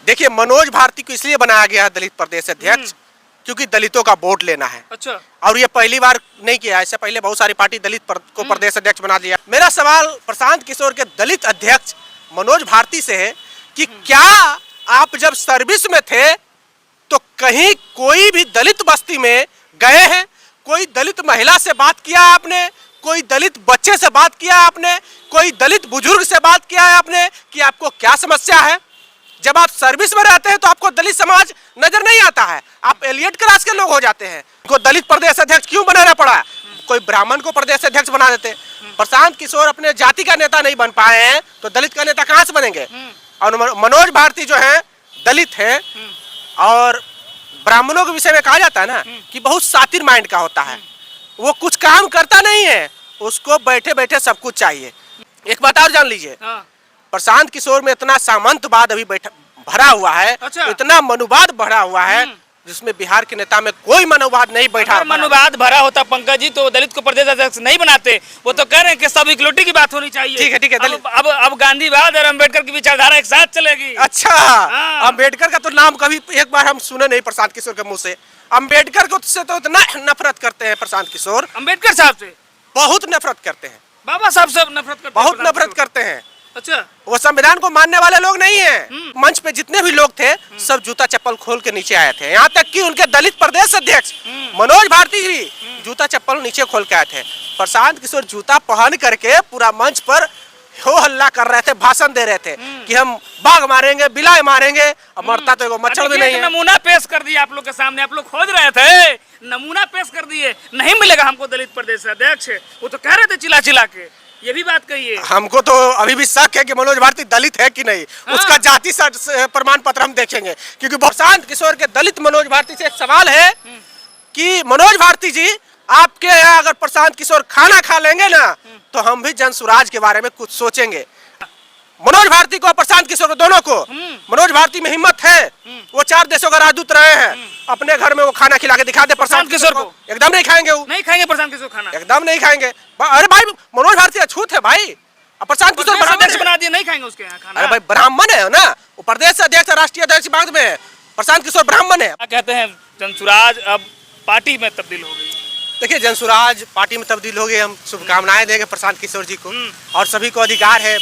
देखिए, मनोज भारती को इसलिए बनाया गया है दलित प्रदेश अध्यक्ष क्योंकि दलितों का वोट लेना है। अच्छा। और ये पहली बार नहीं किया, इससे पहले बहुत सारी पार्टी दलित को प्रदेश अध्यक्ष बना दिया। मेरा सवाल प्रशांत किशोर के दलित अध्यक्ष मनोज भारती से है कि क्या आप जब सर्विस में थे तो कहीं कोई भी दलित बस्ती में गए हैं? कोई दलित महिला से बात किया आपने? कोई दलित बच्चे से बात किया आपने? कोई दलित बुजुर्ग से बात किया है आपने कि आपको क्या समस्या है? जब आप सर्विस में रहते हैं तो आपको दलित समाज नजर नहीं आता है, आप एलियट क्लास के लोग हो जाते हैं। को दलित प्रदेश अध्यक्ष क्यों बनाना पड़ा? कोई ब्राह्मण को प्रदेश अध्यक्ष बना देते। प्रशांत किशोर अपने जाति का नेता नहीं बन पाए हैं तो दलित का नेता कहां से बनेंगे? और मनोज भारती जो है दलित है और ब्राह्मणों के विषय में कहा जाता है ना कि बहुत सातिर माइंड का होता है, वो कुछ काम करता नहीं है, उसको बैठे बैठे सब कुछ चाहिए। एक बात और जान लीजिए, प्रशांत किशोर में इतना सामंतवाद अभी भरा हुआ है। अच्छा। इतना मनुवाद भरा हुआ है जिसमें बिहार के नेता में कोई मनोवाद नहीं बैठा। मनोवाद भरा होता पंकज जी तो दलित को प्रदेश अध्यक्ष नहीं बनाते। वो तो कह रहे हैं कि सब इक्वलिटी की बात होनी चाहिए। ठीक है, ठीक है। अब गांधीवाद और अम्बेडकर की विचारधारा एक साथ चलेगी। अच्छा। अम्बेडकर का तो नाम कभी एक बार हम सुने नहीं प्रशांत किशोर के मुंह से। अम्बेडकर को से तो इतना नफरत करते हैं प्रशांत किशोर, अम्बेडकर साहब से बहुत नफरत करते हैं, बाबा साहब से नफरत करते हैं, बहुत नफरत करते हैं। अच्छा। वो संविधान को मानने वाले लोग नहीं हैं। मंच पे जितने भी लोग थे सब जूता चप्पल खोल के नीचे आए थे, यहाँ तक कि उनके दलित प्रदेश अध्यक्ष मनोज भारती भी जूता चप्पल नीचे खोल के आए थे। प्रशांत किशोर जूता पहन करके पूरा मंच पर हो हल्ला कर रहे थे, भाषण दे रहे थे कि हम बाघ मारेंगे, बिलाय मारेंगे, और मरता तो एगो मच्छर भी नहीं है। नमूना पेश कर दिया आप लोग के सामने, आप लोग खोज रहे थे, नमूना पेश कर दिए। नहीं मिलेगा हमको दलित प्रदेश अध्यक्ष, वो तो कह रहे थे चिल्ला चिल्ला के, ये भी बात कहिए। हमको तो अभी भी शक है कि मनोज भारती दलित है कि नहीं। उसका जाति प्रमाण पत्र हम देखेंगे, क्योंकि प्रशांत किशोर के दलित मनोज भारती से एक सवाल है कि मनोज भारती जी आपके यहाँ अगर प्रशांत किशोर खाना खा लेंगे ना तो हम भी जन स्वराज के बारे में कुछ सोचेंगे। मनोज भारती को प्रशांत किशोर को दोनों को, मनोज भारती में हिम्मत है, वो 4 देशों का राजदूत रहे हैं, अपने घर में वो खाना खिला के दिखा दे प्रशांत किशोर को। एकदम नहीं खाएंगे, वो नहीं खाएंगे प्रशांत किशोर खाना, एकदम नहीं खाएंगे। अरे भाई मनोज भारती अछूत है भाई, प्रशांत किशोर अध्यक्ष बना दिए, नहीं खाएंगे उसके यहाँ खाना। अरे भाई ब्राह्मण है ना, वो प्रदेश अध्यक्ष राष्ट्रीय अध्यक्ष बाद में है, प्रशांत किशोर ब्राह्मण है। कहते हैं जनसुराज अब पार्टी में तब्दील हो गई। देखिए, जनसुराज पार्टी में तब्दील हो गए, हम शुभकामनाएं देंगे प्रशांत किशोर जी को, और सभी को अधिकार है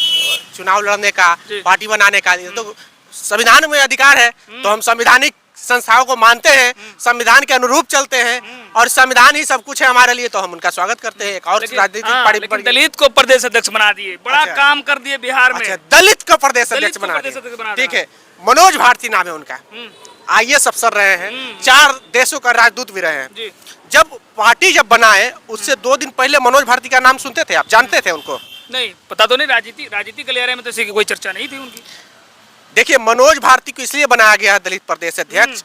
चुनाव लड़ने का, पार्टी बनाने का, तो संविधान में अधिकार है। तो हम संवैधानिक संस्थाओं को मानते हैं, संविधान के अनुरूप चलते हैं, और संविधान ही सब कुछ है हमारे लिए, तो हम उनका स्वागत करते हैं। एक और राजनीतिक पार्टी दलित को प्रदेश अध्यक्ष बना दिए, बड़ा काम कर दिए बिहार में। दलित को प्रदेश अध्यक्ष बना दिए, ठीक है। मनोज भारती नाम है उनका, IAS अफसर रहे हैं, 4 देशों का राजदूत भी रहे हैं। जब पार्टी जब बनाए उससे 2 दिन पहले मनोज भारती का नाम सुनते थे आप? जानते थे उनको? नहीं, पता तो नहीं। राजनीति गलियारे में तो ऐसी कोई चर्चा नहीं थी उनकी। देखिए, मनोज भारती को इसलिए बनाया गया है दलित प्रदेश अध्यक्ष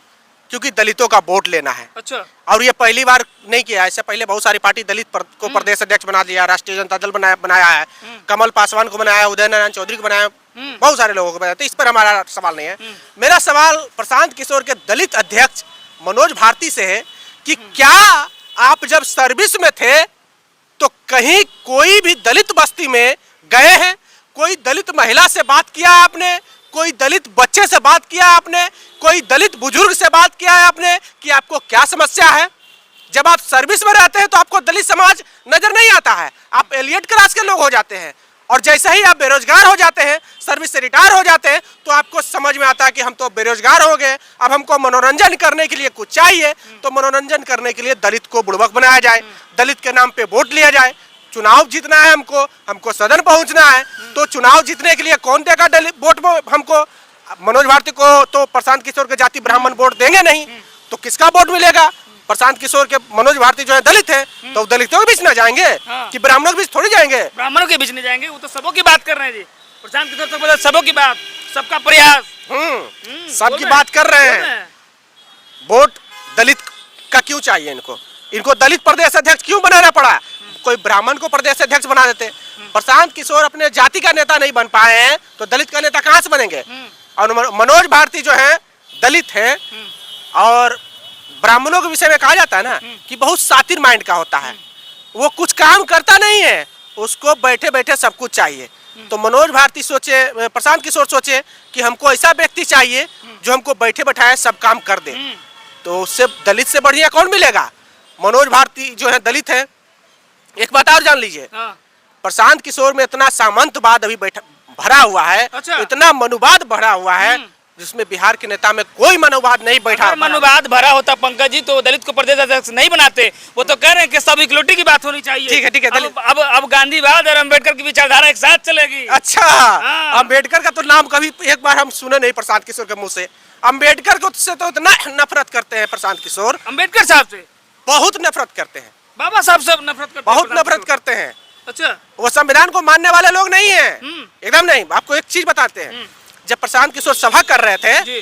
क्योंकि दलितों का वोट लेना है। अच्छा। और ये पहली बार नहीं किया, इससे पहले बहुत सारी पार्टी दलित को प्रदेश अध्यक्ष बना दिया, राष्ट्रीय जनता दल बनाया है, कमल पासवान को बनाया, उदय नारायण चौधरी को बनाया, बहुत सारे लोगों को बनाया। तो इस पर हमारा सवाल नहीं है। मेरा सवाल प्रशांत किशोर के दलित अध्यक्ष मनोज भारती से है कि क्या आप जब सर्विस में थे तो कहीं कोई भी दलित बस्ती में गए हैं? कोई दलित महिला से बात किया आपने? कोई दलित बच्चे से बात किया आपने? कोई दलित बुजुर्ग से बात किया है आपने कि आपको क्या समस्या है? जब आप सर्विस में रहते हैं तो आपको दलित समाज नजर नहीं आता है, आप एलियट क्लास के लोग हो जाते हैं, और जैसे ही आप बेरोजगार हो जाते हैं, सर्विस से रिटायर हो जाते हैं, तो आपको समझ में आता है कि हम तो बेरोजगार हो गए, अब हमको मनोरंजन करने के लिए कुछ चाहिए, तो मनोरंजन करने के लिए दलित को बुड़बक बनाया जाए, दलित के नाम पे वोट लिया जाए। चुनाव जीतना है हमको सदन पहुंचना है, तो चुनाव जीतने के लिए कौन देगा वोट हमको? मनोज भारती को तो प्रशांत किशोर के जाति ब्राह्मण वोट देंगे नहीं, तो किसका वोट मिलेगा? प्रशांत किशोर के मनोज भारती जो है दलित है, तो दलितों के बीच ना जाएंगे कि ब्राह्मणों के बीच थोड़ी जाएंगे? ब्राह्मणों के बीच नहीं जाएंगे, वो तो सबों की बात कर रहे हैं जी। प्रशांत किशोर तो सबों की बात, सबका प्रयास, सबकी बात कर रहे हैं। वोट दलित का क्यों चाहिए इनको दलित प्रदेश अध्यक्ष क्यों बनाना पड़ा? कोई ब्राह्मण को प्रदेश अध्यक्ष बना देते। प्रशांत किशोर अपने जाति का नेता नहीं बन पाए हैं तो दलित का नेता कहां से बनेंगे? और मनोज भारती जो है दलित है, और ब्राह्मणों के विषय में कहा जाता है ना कि बहुत सातिर माइंड का होता है, वो कुछ काम करता नहीं है, उसको बैठे बैठे सब कुछ चाहिए। तो मनोज भारती सोचे, प्रशांत किशोर सोचे कि हमको ऐसा व्यक्ति चाहिए जो हमको बैठे बैठाए सब काम कर दे, तो उससे दलित से बढ़िया कौन मिलेगा? मनोज भारती जो है दलित है। एक बात और जान लीजिए, हाँ। प्रशांत किशोर में इतना सामंतवाद अभी बैठा भरा हुआ है, अच्छा। इतना मनुवाद भरा हुआ है, जिसमें बिहार के नेता में कोई मनुवाद नहीं बैठा। अगर मनुवाद भरा होता पंकज जी तो दलित को प्रदेश अध्यक्ष नहीं बनाते। वो तो कह रहे हैं कि सब इक्वलिटी की बात होनी चाहिए। ठीक है, ठीक है, दलित अब गांधीवाद और अम्बेडकर की विचारधारा एक साथ चलेगी। अच्छा, अम्बेडकर का तो नाम कभी एक बार हम सुने नहीं प्रशांत किशोर के मुंह से। अम्बेडकर को से तो इतना नफरत करते हैं प्रशांत किशोर, अम्बेडकर साहब से बहुत नफरत करते हैं, बाबा साहब से नफरत करते हैं, बहुत नफरत करते हैं। अच्छा, वो संविधान को मानने वाले लोग नहीं है, एकदम नहीं। आपको एक चीज बताते हैं, जब प्रशांत किशोर सभा कर रहे थे जी।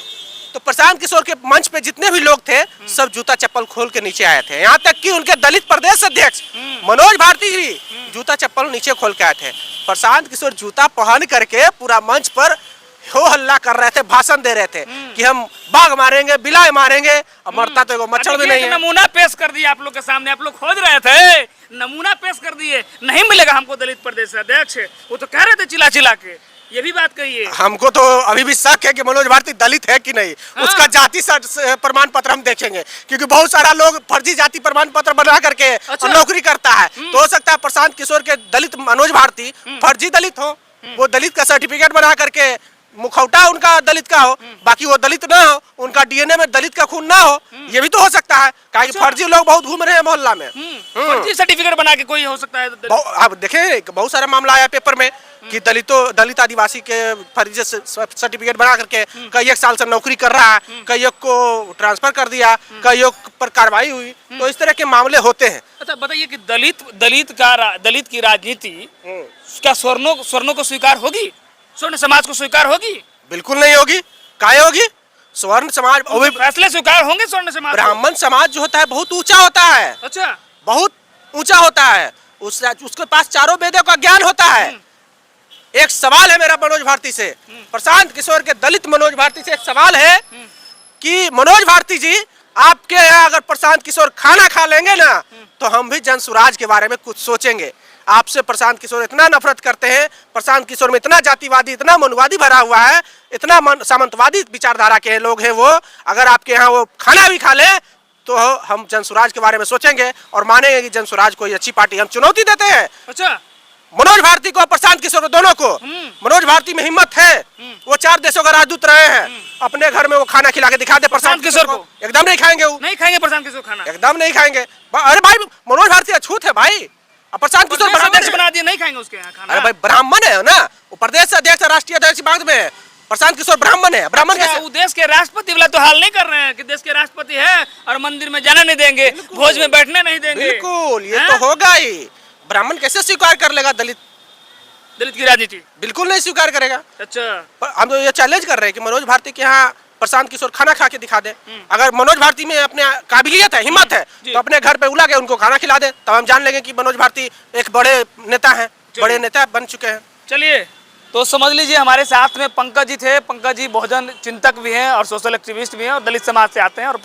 तो प्रशांत किशोर के मंच पे जितने भी लोग थे सब जूता चप्पल खोल के नीचे आए थे। यहाँ तक कि उनके दलित प्रदेश अध्यक्ष मनोज भारती भी जूता चप्पल नीचे खोल के आए थे। प्रशांत किशोर जूता पहन करके पूरा मंच पर हो हल्ला कर रहे थे, भाषण दे रहे थे कि हम बाघ मारेंगे, बिलाय मारेंगे, और मरता तो एगो मच्छर भी नहीं है। नमूना पेश कर दिया आप लोग के सामने, आप लोग खोज रहे थे, नमूना पेश कर दिए। नहीं मिलेगा हमको दलित प्रदेश अध्यक्ष, वो तो कह रहे थे चिल्ला चिल्ला के। ये भी बात कही है। हमको तो अभी भी शक है कि मनोज भारती दलित है कि नहीं। उसका जाति प्रमाण पत्र हम देखेंगे, क्योंकि बहुत सारा लोग फर्जी जाति प्रमाण पत्र बना करके नौकरी करता है। तो हो सकता है प्रशांत किशोर के दलित मनोज भारती फर्जी दलित हो, वो दलित का सर्टिफिकेट बना करके मुखौटा उनका दलित का हो, बाकी वो दलित ना हो, उनका डीएनए में दलित का खून ना हो। ये भी तो हो सकता है, क्योंकि फर्जी लोग बहुत घूम रहे हैं मोहल्ला में। फर्जी सर्टिफिकेट बना के कोई हो सकता है। आप देखें बहुत सारा मामला आया पेपर में कि दलित आदिवासी के फर्जी सर्टिफिकेट बना करके कई एक साल से नौकरी कर रहा है, कई एक को ट्रांसफर कर दिया, कई एक पर कार्रवाई हुई। तो इस तरह के मामले होते हैं। अच्छा बताइए कि दलित की राजनीति क्या स्वर्णों को स्वीकार होगी? स्वर्ण समाज को स्वीकार होगी? बिल्कुल नहीं होगी। काहे होगी? स्वर्ण समाज फैसले स्वीकार होंगे स्वर्ण समाज? ब्राह्मण समाज जो होता है बहुत ऊंचा होता है। अच्छा, बहुत ऊंचा होता है, उसके पास चारों वेदों का ज्ञान होता है। एक सवाल है मेरा मनोज भारती से, प्रशांत किशोर के दलित मनोज भारती से एक सवाल है कि मनोज भारती जी, आपके यहाँ अगर प्रशांत किशोर खाना खा लेंगे ना तो हम भी जन स्वराज के बारे में कुछ सोचेंगे। आपसे प्रशांत किशोर इतना नफरत करते हैं, प्रशांत किशोर में इतना जातिवादी, इतना मनुवादी भरा हुआ है, इतना सामंतवादी विचारधारा के लोग हैं वो। अगर आपके यहाँ वो खाना भी खा ले तो हम जन स्वराज के बारे में सोचेंगे और मानेंगे कि जन स्वराज कोई अच्छी पार्टी। हम चुनौती देते हैं अच्छा, मनोज भारती को, प्रशांत किशोर दोनों को। मनोज भारती में हिम्मत है, वो 4 देशों का राजदूत रहे हैं, अपने घर में वो खाना खिला के दिखा दे प्रशांत किशोर को। एकदम नहीं खाएंगे, वो नहीं खाएंगे प्रशांत किशोर खाना, एकदम नहीं खाएंगे। अरे भाई मनोज भारती अछूत है भाई, प्रशांत किशोर अध्यक्ष बना दिए, नहीं खाएंगे उसके यहाँ खाना। अरे भाई ब्राह्मण है ना, वो प्रदेश अध्यक्ष, राष्ट्रीय अध्यक्ष बाद में। प्रशांत किशोर ब्राह्मण है, ब्राह्मण कैसे? वो देश के राष्ट्रपति वाला तो हाल नहीं कर रहे हैं कि देश के राष्ट्रपति है और मंदिर में जाना नहीं देंगे, भोज में बैठने नहीं देंगे। बिल्कुल, ये तो होगा ही। ब्राह्मण कैसे स्वीकार कर लेगा दलित की राजनीति? बिल्कुल नहीं स्वीकार करेगा। अच्छा, हम तो ये चैलेंज कर रहे हैं कि मनोज भारती के यहाँ प्रशांत किशोर खाना खा के दिखा दे। अगर मनोज भारती में अपने काबिलियत है, हिम्मत है, तो अपने घर पे बुला के उनको खाना खिला दे, तब हम जान लेंगे कि मनोज भारती एक बड़े नेता हैं, बड़े नेता बन चुके हैं। चलिए, तो समझ लीजिए हमारे साथ में पंकज जी थे। पंकज जी बहुजन चिंतक भी हैं और सोशल एक्टिविस्ट भी हैं और दलित समाज से आते हैं, और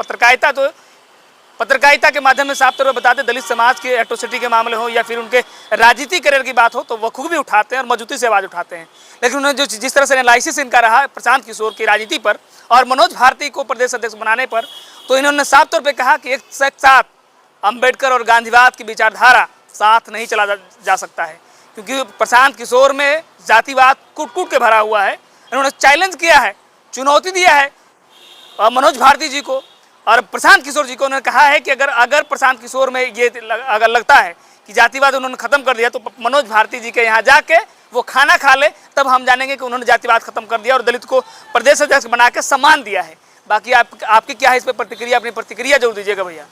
पत्रकारिता के माध्यम से साफ तौर पर बताते दलित समाज के एट्रोसिटी के मामले हो या फिर उनके राजनीति करियर की बात हो तो बखूबी उठाते हैं और मजबूती से आवाज़ उठाते हैं। लेकिन उन्हें जो जिस तरह से एनालिसिस इनका रहा प्रशांत किशोर की राजनीति पर और मनोज भारती को प्रदेश अध्यक्ष बनाने पर, तो इन्होंने साफ तौर पर कहा कि एक साथ अम्बेडकर और गांधीवाद की विचारधारा साथ नहीं चला जा सकता है, क्योंकि प्रशांत किशोर में जातिवाद कूट के भरा हुआ है। इन्होंने चैलेंज किया है, चुनौती दिया है मनोज भारती जी को और प्रशांत किशोर जी को। उन्होंने कहा है कि अगर प्रशांत किशोर में ये अगर लगता है कि जातिवाद उन्होंने खत्म कर दिया तो मनोज भारती जी के यहाँ जाके वो खाना खा ले, तब हम जानेंगे कि उन्होंने जातिवाद खत्म कर दिया और दलित को प्रदेश अध्यक्ष बना के सम्मान दिया है। बाकी आपकी क्या है इस पर प्रतिक्रिया? अपनी प्रतिक्रिया जरूर दीजिएगा भैया।